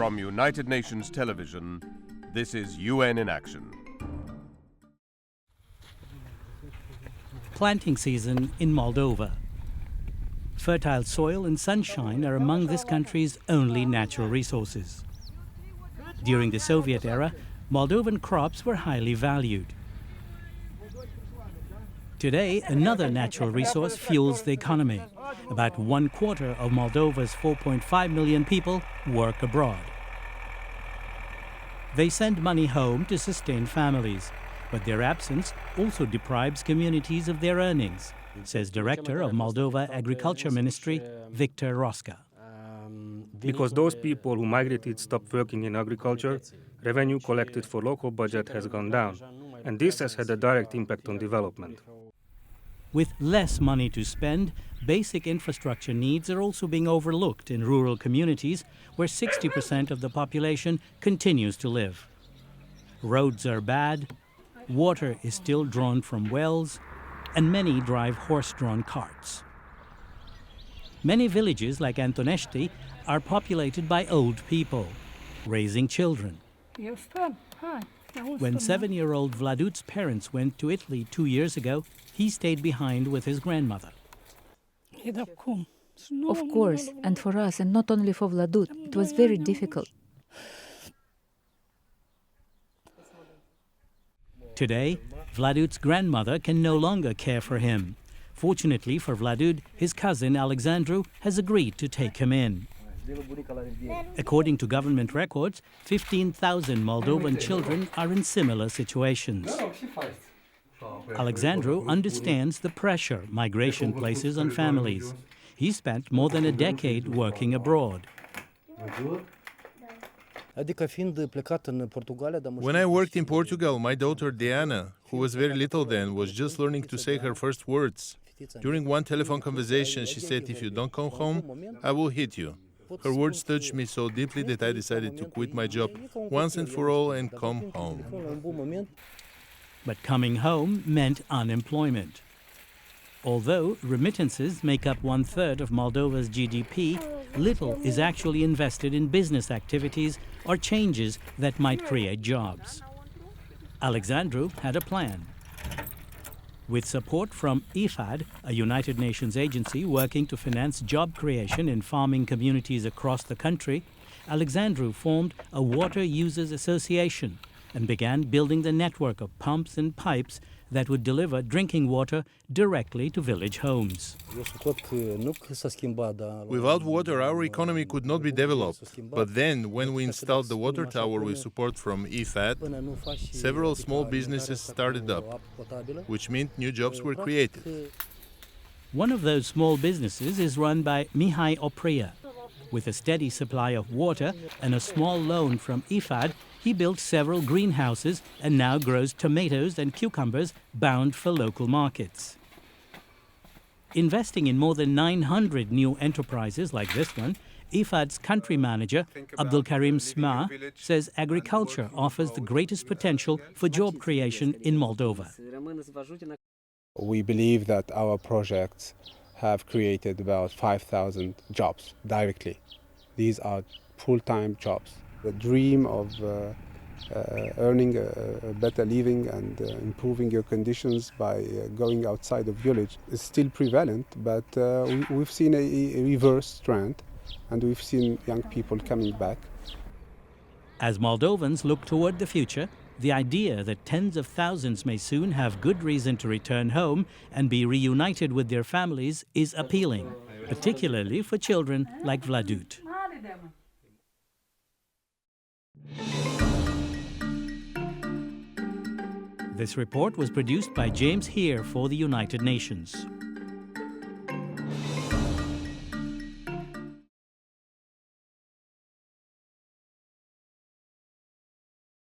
From United Nations Television, this is UN in Action. Planting season in Moldova. Fertile soil and sunshine are among this country's only natural resources. During the Soviet era, Moldovan crops were highly valued. Today, another natural resource fuels the economy. About 1/4 of Moldova's 4.5 million people work abroad. They send money home to sustain families, but their absence also deprives communities of their earnings, says Director of Moldova Agriculture Ministry, Victor Rosca. Because those people who migrated stopped working in agriculture, revenue collected for local budget has gone down, and this has had a direct impact on development. With less money to spend, basic infrastructure needs are also being overlooked in rural communities where 60% of the population continues to live. Roads are bad, water is still drawn from wells, and many drive horse-drawn carts. Many villages like Antonești are populated by old people, raising children. When 7-year-old Vladut's parents went to Italy 2 years ago, he stayed behind with his grandmother. Of course, and for us, and not only for Vladut, it was very difficult. Today, Vladut's grandmother can no longer care for him. Fortunately for Vladut, his cousin Alexandru has agreed to take him in. According to government records, 15,000 Moldovan children are in similar situations. Alexandru understands the pressure migration places on families. He spent more than a decade working abroad. When I worked in Portugal, my daughter Diana, who was very little then, was just learning to say her first words. During one telephone conversation, she said, "If you don't come home, I will hit you." Her words touched me so deeply that I decided to quit my job once and for all and come home. But coming home meant unemployment. Although remittances make up 1/3 of Moldova's GDP, little is actually invested in business activities or changes that might create jobs. Alexandru had a plan. With support from IFAD, a United Nations agency working to finance job creation in farming communities across the country, Alexandru formed a water users association and began building the network of pumps and pipes that would deliver drinking water directly to village homes. Without water, our economy could not be developed. But then, when we installed the water tower with support from IFAD, several small businesses started up, which meant new jobs were created. One of those small businesses is run by Mihai Opria. With a steady supply of water and a small loan from IFAD, he built several greenhouses and now grows tomatoes and cucumbers bound for local markets. Investing in more than 900 new enterprises like this one, IFAD's country manager, Abdulkarim Sma, says agriculture offers the greatest potential for job creation in Moldova. We believe that our projects have created about 5,000 jobs directly. These are full-time jobs. The dream of earning a better living and improving your conditions by going outside of village is still prevalent, but we've seen a reverse trend, and we've seen young people coming back. As Moldovans look toward the future, the idea that tens of thousands may soon have good reason to return home and be reunited with their families is appealing, particularly for children like Vladut. This report was produced by James Heer for the United Nations.